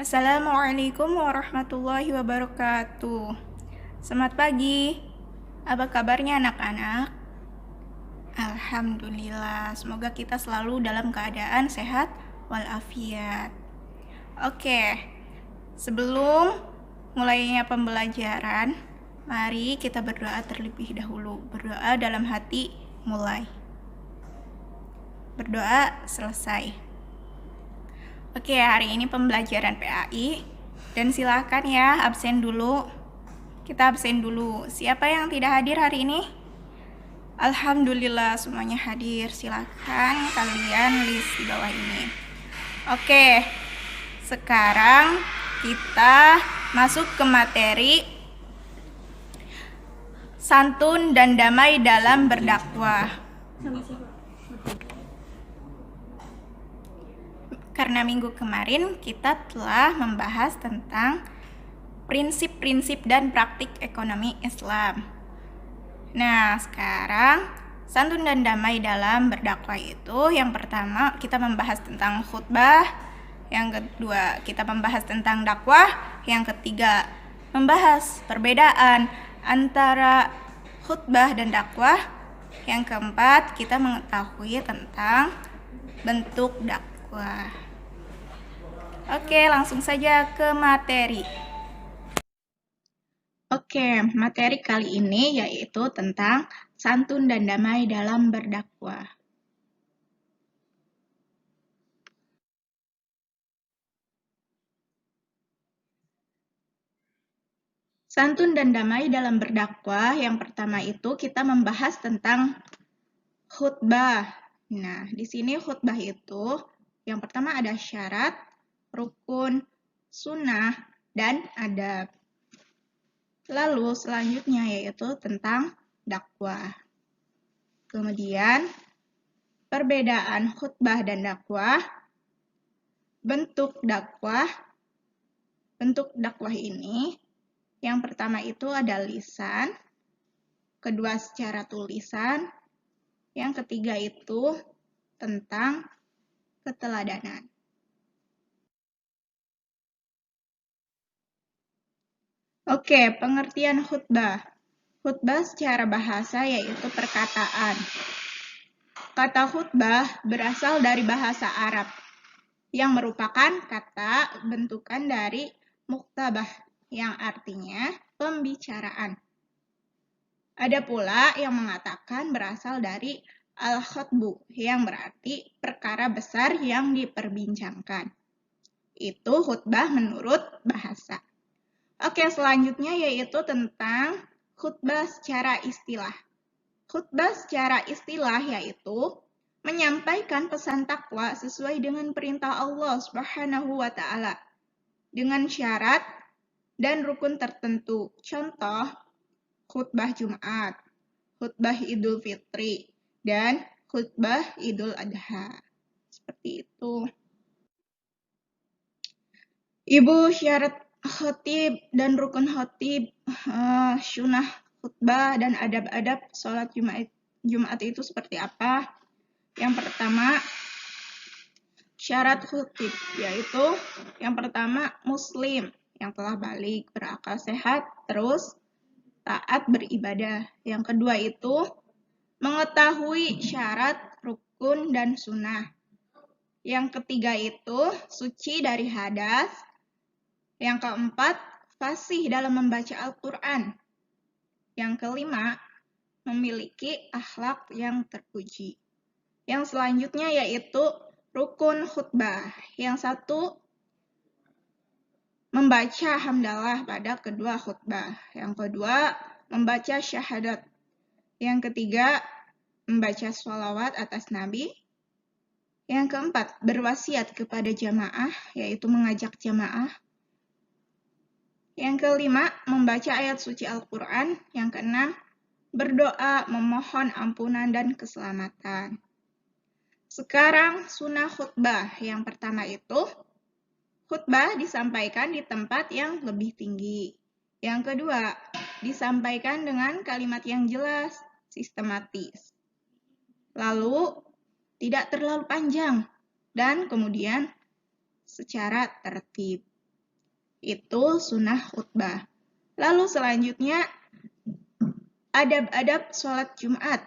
Assalamualaikum warahmatullahi wabarakatuh. Selamat pagi. Apa kabarnya anak-anak? Alhamdulillah, semoga kita selalu dalam keadaan sehat walafiat. Oke, sebelum mulainya pembelajaran, mari kita berdoa terlebih dahulu. Berdoa dalam hati mulai. Berdoa selesai. Oke, hari ini pembelajaran PAI. Dan silakan ya absen dulu. Kita absen dulu. Siapa yang tidak hadir hari ini? Alhamdulillah semuanya hadir. Silakan kalian list di bawah ini. Oke, sekarang kita masuk ke materi santun dan damai dalam berdakwah. Karena minggu kemarin kita telah membahas tentang prinsip-prinsip dan praktik ekonomi Islam. Nah, sekarang santun dan damai dalam berdakwah itu yang pertama kita membahas tentang khutbah, yang kedua kita membahas tentang dakwah, yang ketiga membahas perbedaan antara khutbah dan dakwah, yang keempat kita mengetahui tentang bentuk dakwah. Oke, langsung saja ke materi. Oke, materi kali ini yaitu tentang santun dan damai dalam berdakwah. Santun dan damai dalam berdakwah, yang pertama itu kita membahas tentang khutbah. Nah, di sini khutbah itu yang pertama ada syarat, rukun, sunnah, dan adab. Lalu selanjutnya yaitu tentang dakwah. Kemudian perbedaan khutbah dan dakwah, bentuk dakwah. Bentuk dakwah ini yang pertama itu ada lisan, kedua secara tulisan, yang ketiga itu tentang keteladanan. Oke, pengertian khutbah. Khutbah secara bahasa yaitu perkataan. Kata khutbah berasal dari bahasa Arab yang merupakan kata bentukan dari muktabah yang artinya pembicaraan. Ada pula yang mengatakan berasal dari al-khutbu yang berarti perkara besar yang diperbincangkan. Itu khutbah menurut bahasa. Oke, selanjutnya yaitu tentang khutbah secara istilah. Khutbah secara istilah yaitu menyampaikan pesan takwa sesuai dengan perintah Allah Subhanahu wa Ta'ala dengan syarat dan rukun tertentu. Contoh, khutbah Jumat, khutbah Idul Fitri, dan khutbah Idul Adha. Seperti itu. Ibu, syarat khotib dan rukun khotib, sunnah khutbah dan adab-adab sholat Jumat itu seperti apa? Yang pertama, syarat khotib, yaitu yang pertama muslim yang telah balik, berakal sehat, terus taat beribadah. Yang kedua itu mengetahui syarat, rukun, dan sunnah. Yang ketiga itu suci dari hadas. Yang keempat, fasih dalam membaca Al-Quran. Yang kelima, memiliki akhlak yang terpuji. Yang selanjutnya yaitu rukun khutbah. Yang satu, membaca hamdalah pada kedua khutbah. Yang kedua, membaca syahadat. Yang ketiga, membaca sholawat atas Nabi. Yang keempat, berwasiat kepada jamaah, yaitu mengajak jamaah. Yang kelima, membaca ayat suci Al-Quran. Yang keenam, berdoa memohon ampunan dan keselamatan. Sekarang sunnah khutbah. Yang pertama itu, khutbah disampaikan di tempat yang lebih tinggi. Yang kedua, disampaikan dengan kalimat yang jelas, sistematis. Lalu, tidak terlalu panjang. Dan kemudian, secara tertib. Itu sunnah khutbah. Lalu selanjutnya, adab-adab sholat Jumat.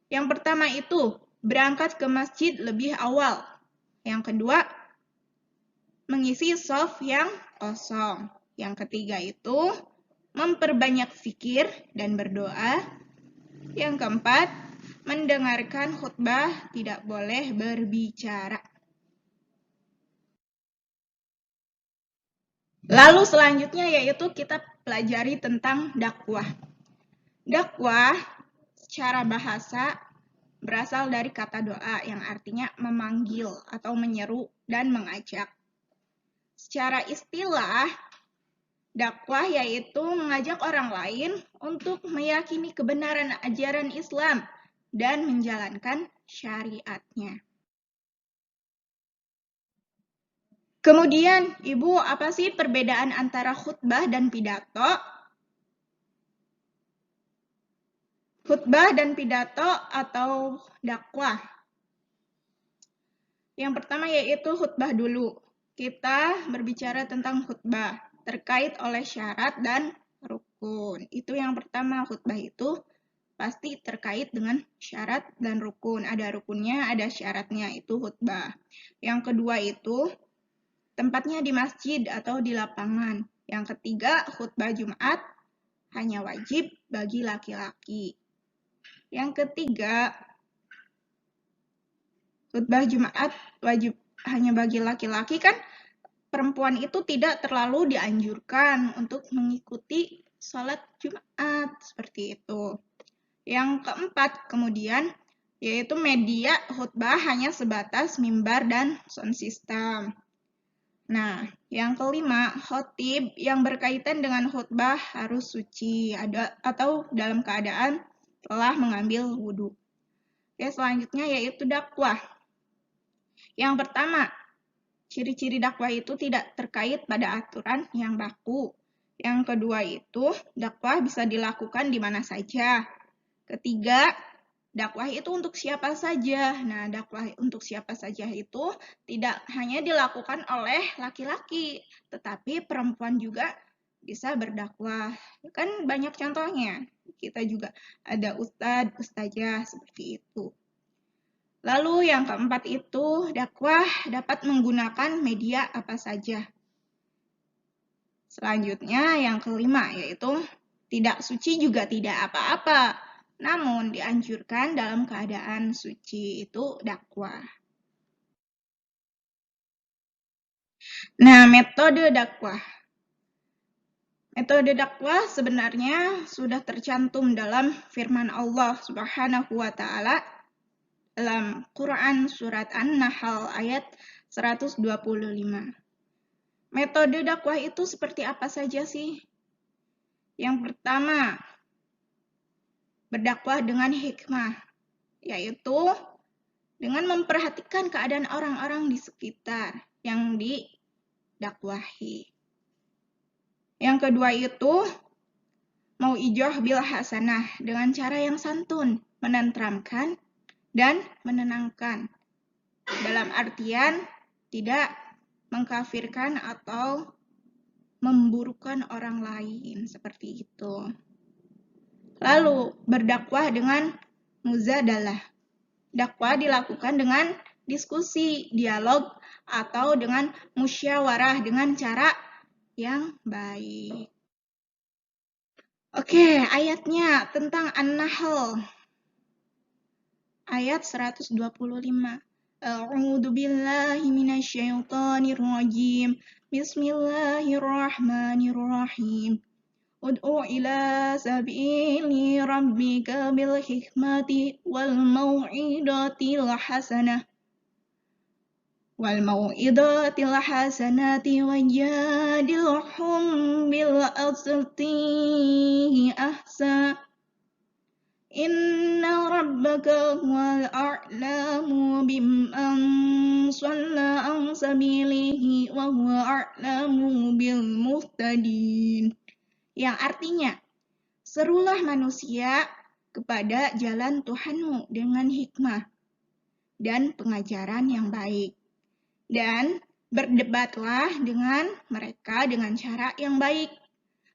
Yang pertama itu, berangkat ke masjid lebih awal. Yang kedua, mengisi shaf yang kosong. Yang ketiga itu, memperbanyak zikir dan berdoa. Yang keempat, mendengarkan khutbah, tidak boleh berbicara. Lalu selanjutnya yaitu kita pelajari tentang dakwah. Dakwah secara bahasa berasal dari kata doa yang artinya memanggil atau menyeru dan mengajak. Secara istilah, dakwah yaitu mengajak orang lain untuk meyakini kebenaran ajaran Islam dan menjalankan syariatnya. Kemudian, Ibu, apa sih perbedaan antara khutbah dan pidato? Khutbah dan pidato atau dakwah. Yang pertama yaitu khutbah dulu. Kita berbicara tentang khutbah terkait oleh syarat dan rukun. Itu yang pertama, khutbah itu pasti terkait dengan syarat dan rukun. Ada rukunnya, ada syaratnya, itu khutbah. Yang kedua itu tempatnya di masjid atau di lapangan. Yang ketiga, khutbah Jumat hanya wajib bagi laki-laki. Yang ketiga, khutbah Jumat wajib hanya bagi laki-laki, kan perempuan itu tidak terlalu dianjurkan untuk mengikuti sholat Jumat, seperti itu. Yang keempat, kemudian, yaitu media khutbah hanya sebatas mimbar dan sound system. Nah, yang kelima, khotib yang berkaitan dengan khutbah harus suci atau dalam keadaan telah mengambil wudhu. Oke, selanjutnya yaitu dakwah. Yang pertama, ciri-ciri dakwah itu tidak terkait pada aturan yang baku. Yang kedua itu, dakwah bisa dilakukan di mana saja. Ketiga, dakwah itu untuk siapa saja. Nah, dakwah untuk siapa saja itu tidak hanya dilakukan oleh laki-laki, tetapi perempuan juga bisa berdakwah. Kan banyak contohnya. Kita juga ada ustadz, ustazah, seperti itu. Lalu yang keempat itu, dakwah dapat menggunakan media apa saja. Selanjutnya yang kelima yaitu, tidak suci juga tidak apa-apa, namun dianjurkan dalam keadaan suci, itu dakwah. Nah, metode dakwah. Metode dakwah sebenarnya sudah tercantum dalam firman Allah Subhanahu wa Ta'ala dalam Quran Surat An-Nahl ayat 125. Metode dakwah itu seperti apa saja sih? Yang pertama, berdakwah dengan hikmah, yaitu dengan memperhatikan keadaan orang-orang di sekitar yang didakwahi. Yang kedua itu, mau'idhah bil hasanah, dengan cara yang santun, menenteramkan, dan menenangkan. Dalam artian, tidak mengkafirkan atau memburukkan orang lain, seperti itu. Lalu, berdakwah dengan muzadalah. Dakwah dilakukan dengan diskusi, dialog, atau dengan musyawarah dengan cara yang baik. Oke, ayatnya tentang An-Nahl. Ayat 125. A'udzu billahi minasyaitonir rajim. Bismillahirrahmanirrahim. Ud'u ila sabili rabbika bil hikmati wal mau'idatil hasanah. Wajadilhum bil asati ahsan. Inna rabbaka huwal a'lamu biman shalla an sabilihi wa huwa a'lamu bil muhtadin. Yang artinya, serulah manusia kepada jalan Tuhanmu dengan hikmah dan pengajaran yang baik. Dan Berdebatlah dengan mereka dengan cara yang baik.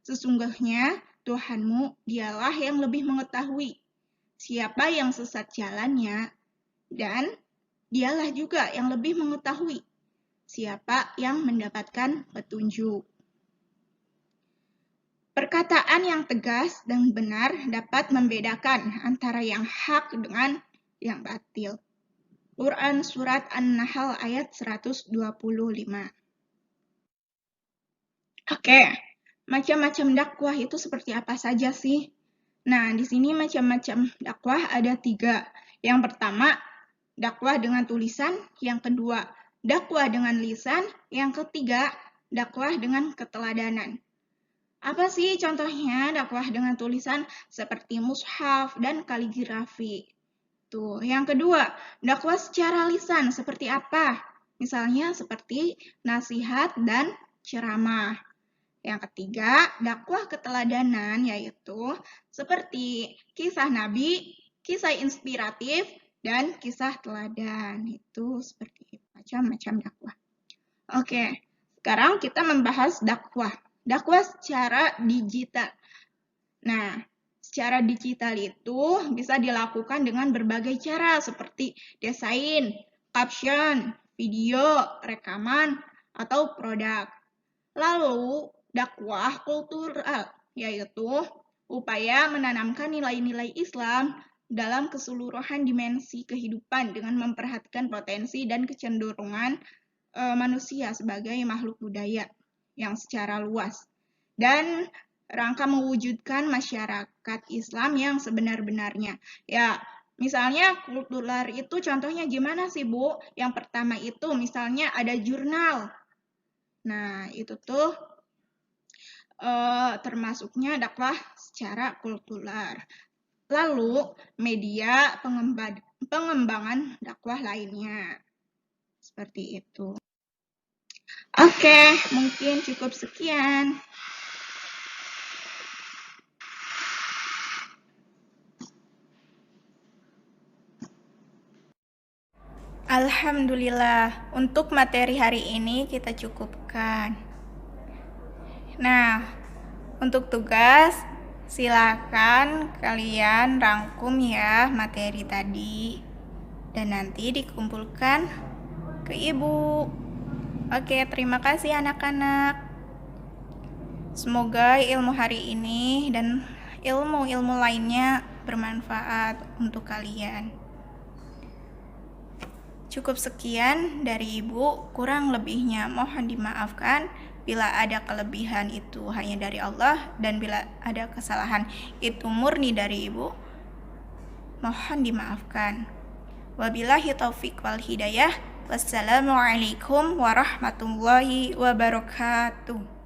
Sesungguhnya Tuhanmu dialah yang lebih mengetahui siapa yang sesat jalannya, dan dialah juga yang lebih mengetahui siapa yang mendapatkan petunjuk. Perkataan yang tegas dan benar dapat membedakan antara yang hak dengan yang batil. Quran Surat An-Nahl ayat 125. Oke, macam-macam dakwah itu seperti apa saja sih? Nah, di sini macam-macam dakwah ada 3. Yang pertama, dakwah dengan tulisan. Yang kedua, dakwah dengan lisan. Yang ketiga, dakwah dengan keteladanan. Apa sih contohnya dakwah dengan tulisan seperti mushaf dan kaligrafi? Tuh, yang kedua, dakwah secara lisan seperti apa? Misalnya seperti nasihat dan ceramah. Yang ketiga, dakwah keteladanan yaitu seperti kisah Nabi, kisah inspiratif, dan kisah teladan. Itu seperti macam-macam dakwah. Oke, sekarang kita membahas dakwah. Dakwah secara digital. Nah, secara digital itu bisa dilakukan dengan berbagai cara seperti desain, caption, video, rekaman, atau produk. Lalu, dakwah kultural, yaitu upaya menanamkan nilai-nilai Islam dalam keseluruhan dimensi kehidupan dengan memperhatikan potensi dan kecenderungan manusia sebagai makhluk budaya yang secara luas, dan rangka mewujudkan masyarakat Islam yang sebenar-benarnya. Ya, misalnya kultural itu contohnya gimana sih, Bu? Yang pertama itu misalnya ada jurnal. Nah, itu tuh termasuknya dakwah secara kultural. Lalu, media pengembangan dakwah lainnya. Seperti itu. Oke, mungkin cukup sekian. Alhamdulillah, untuk materi hari ini kita cukupkan. Nah, untuk tugas, silakan kalian rangkum ya materi tadi, dan nanti dikumpulkan ke ibu. Oke, terima kasih anak-anak. Semoga ilmu hari ini dan ilmu-ilmu lainnya bermanfaat untuk kalian. Cukup sekian dari ibu, kurang lebihnya mohon dimaafkan. Bila ada kelebihan itu hanya dari Allah, dan bila ada kesalahan itu murni dari ibu, mohon dimaafkan. Wabillahi taufiq wal hidayah. Wassalamualaikum warahmatullahi wabarakatuh.